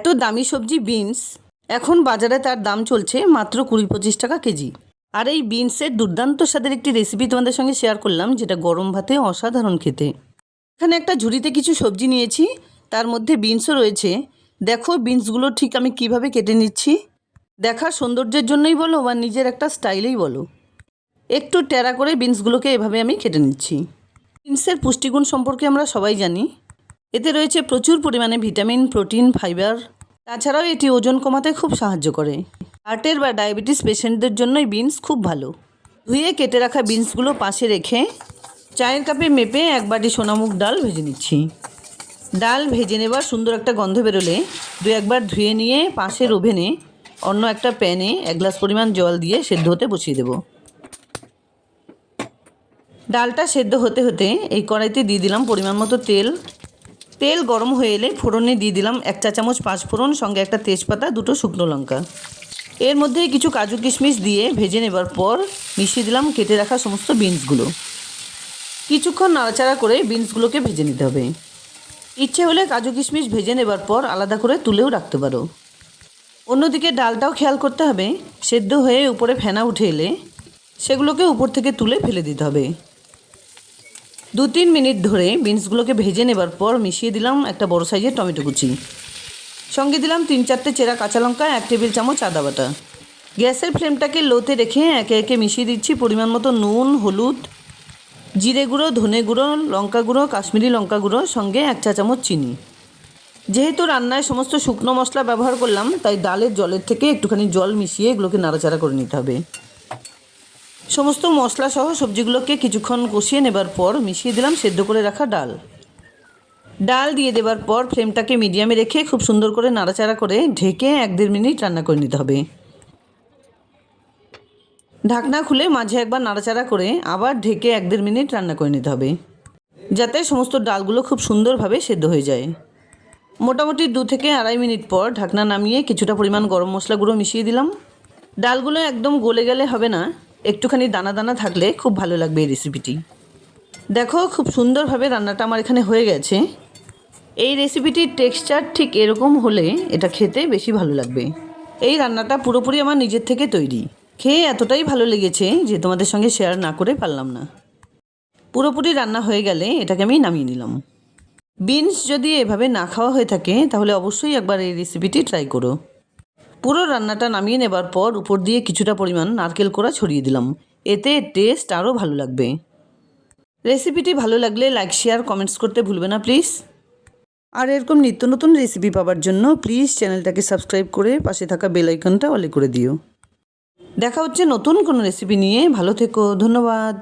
এত দামি সবজি বিনস এখন বাজারে তার দাম চলছে মাত্র 20-25 টাকা কেজি। আর এই বিনসের দুর্দান্ত স্বাদের একটি রেসিপি তোমাদের সঙ্গে শেয়ার করলাম, যেটা গরম ভাতে অসাধারণ খেতে। এখানে একটা ঝুড়িতে কিছু সবজি নিয়েছি, তার মধ্যে বিনসও রয়েছে। দেখো বিনসগুলো ঠিক আমি কিভাবে কেটে নিচ্ছি। দেখার সৌন্দর্যের জন্যই বলো বা নিজের একটা স্টাইলেই বলো, একটু টেরা করে বিনসগুলোকে এভাবে আমি কেটে নিচ্ছি। বিনসের পুষ্টিগুণ সম্পর্কে আমরা সবাই জানি। এতে রয়েছে প্রচুর পরিমাণে ভিটামিন, প্রোটিন, ফাইবার। তাছাড়াও এটি ওজন কমাতে খুব সাহায্য করে। হার্টের বা ডায়াবেটিস পেশেন্টদের জন্যই বিনস খুব ভালো। ধুয়ে কেটে রাখা বিনসগুলো পাশে রেখে চায়ের কাপে মেপে 1 বাটি সোনামুগ ডাল ভেজে নিচ্ছি। ডাল ভেজে নেবার সুন্দর একটা গন্ধ বেরোলে 2-1 বার ধুয়ে নিয়ে পাশের ওভেনে অন্য একটা প্যানে 1 গ্লাস পরিমাণ জল দিয়ে সেদ্ধ হতে বসিয়ে দেব। ডালটা সেদ্ধ হতে হতে এই কড়াইতে দিয়ে দিলাম পরিমাণ মতো তেল। তেল গরম হয়ে এলে ফোড়নে দিয়ে দিলাম 1 চা চামচ পাঁচফোড়ন, সঙ্গে একটা তেজপাতা, 2টো শুকনো লঙ্কা। এর মধ্যে কিছু কাজু কিশমিশ দিয়ে ভেজে নেবার পর মিশিয়ে দিলাম কেটে রাখা সমস্ত বিনসগুলো। কিছুক্ষণ নাড়াচাড়া করে বিনসগুলোকে ভেজে নিতে হবে। ইচ্ছে হলে কাজু কিশমিশ ভেজে নেবার পর আলাদা করে তুলেও রাখতে পারো। অন্যদিকে ডালটাও খেয়াল করতে হবে, সেদ্ধ হয়ে উপরে ফেনা উঠে এলে সেগুলোকে উপর থেকে তুলে ফেলে দিতে হবে। 2-3 মিনিট ধরে বিনসগুলোকে ভেজে নেবার পর মিশিয়ে দিলাম একটা বড় সাইজের টমেটো কুচি, সঙ্গে দিলাম 3-4টে চেরা কাঁচা লঙ্কা, 1 টেবিল চামচ আদা বাটা। গ্যাসের ফ্লেমটাকে লোতে রেখে একে একে মিশিয়ে দিচ্ছি পরিমাণ মতো নুন, হলুদ, জিরে গুঁড়ো, ধনে গুঁড়ো, লঙ্কা গুঁড়ো, কাশ্মীরি লঙ্কা গুঁড়ো, সঙ্গে 1 চা চামচ চিনি। যেহেতু রান্নায় সমস্ত শুকনো মশলা ব্যবহার করলাম, তাই ডালের জলের থেকে একটুখানি জল মিশিয়ে এগুলোকে নাড়াচাড়া করে নিতে হবে। সমস্ত মশলা সহ সবজিগুলোকে কিছুক্ষণ কষিয়ে নেবার পর মিশিয়ে দিলাম সেদ্ধ করে রাখা ডাল। ডাল দিয়ে দেবার পর ফ্লেমটাকে মিডিয়ামে রেখে খুব সুন্দর করে নাড়াচাড়া করে ঢেকে 1-1.5 মিনিট রান্না করে নিতে হবে। ঢাকনা খুলে মাঝে একবার নাড়াচাড়া করে আবার ঢেকে 1-1.5 মিনিট রান্না করে নিতে হবে, যাতে সমস্ত ডালগুলো খুব সুন্দরভাবে সেদ্ধ হয়ে যায়। মোটামুটি 2 থেকে 2.5 মিনিট পর ঢাকনা নামিয়ে কিছুটা পরিমাণ গরম মশলা গুঁড়ো মিশিয়ে দিলাম। ডালগুলো একদম গলে গেলে হবে না, একটুখানি দানা দানা থাকলে খুব ভালো লাগবে এই রেসিপিটি। দেখো খুব সুন্দরভাবে রান্নাটা আমার এখানে হয়ে গেছে। এই রেসিপিটির টেক্সচার ঠিক এরকম হলে এটা খেতে বেশি ভালো লাগবে। এই রান্নাটা পুরোপুরি আমার নিজের থেকে তৈরি। খেয়ে এতটাই ভালো লেগেছে যে তোমাদের সঙ্গে শেয়ার না করে পারলাম না। পুরোপুরি রান্না হয়ে গেলে এটাকে আমি নামিয়ে নিলাম। বিনস যদি এভাবে না খাওয়া হয়ে থাকে তাহলে অবশ্যই একবার এই রেসিপিটি ট্রাই করো। পুরো রান্নাটা নামিয়ে নেবার পর উপর দিয়ে কিছুটা পরিমাণ নারকেল কোড়া ছড়িয়ে দিলাম, এতে টেস্ট আরও ভালো লাগবে। রেসিপিটি ভালো লাগলে লাইক, শেয়ার, কমেন্টস করতে ভুলবে না প্লিজ। আর এরকম নিত্য নতুন রেসিপি পাওয়ার জন্য প্লিজ চ্যানেলটাকে সাবস্ক্রাইব করে পাশে থাকা বেল আইকনটা অলে করে দিও। দেখা হচ্ছে নতুন কোনো রেসিপি নিয়ে। ভালো থেকো, ধন্যবাদ।